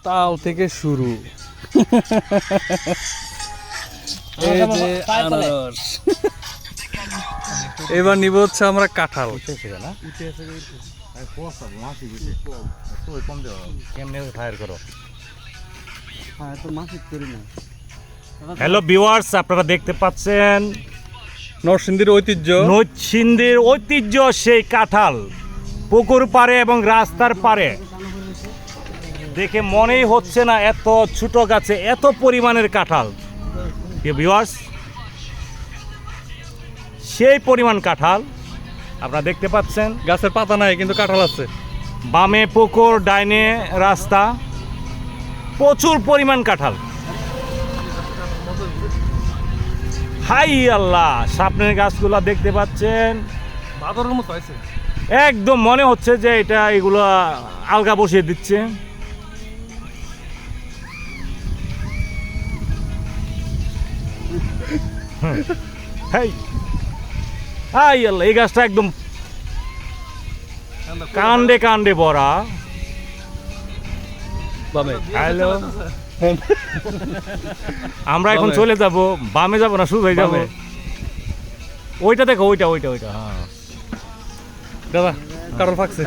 তাল থেকে শুরু। এই যে আনারস। এবার নিব হচ্ছে আমরা কাঁঠাল। হ্যালো ভিউয়ার্স, আপনারা দেখতে পাচ্ছেন নরসিংদীর ঐতিহ্য। নরসিংদীর ঐতিহ্য সেই কাঁঠাল পুকুর পাড়ে এবং রাস্তার পাড়ে। দেখে মনেই হচ্ছে না এত ছোট গাছে এত পরিমাণের কাঁঠাল। ভিউয়ার্স, সেই পরিমাণ কাঁঠাল আপনারা দেখতে পাচ্ছেন। গাছের পাতা নাই কিন্তু কাঁঠাল আছে। বামে পুকুর, ডাইনে রাস্তা, প্রচুর পরিমাণ কাঁঠাল। হাই আল্লাহ, সামনের গাছগুলো দেখতে পাচ্ছেন, বাদরের মতো আছে। একদম মনে হচ্ছে যে এটা এগুলো আলগা বসিয়ে দিচ্ছে। হাই হাই আল্লাহ, এই গাছটা একদম কাণ্ডে কাণ্ডে ভরা। হ্যালো, আমরা এখন চলে যাব, বামে যাব না সোজাই যাব? ওইটা দেখো, ওইটা ওইটা ওইটা। হ্যাঁ দাদা কাঁঠাল পাকছে।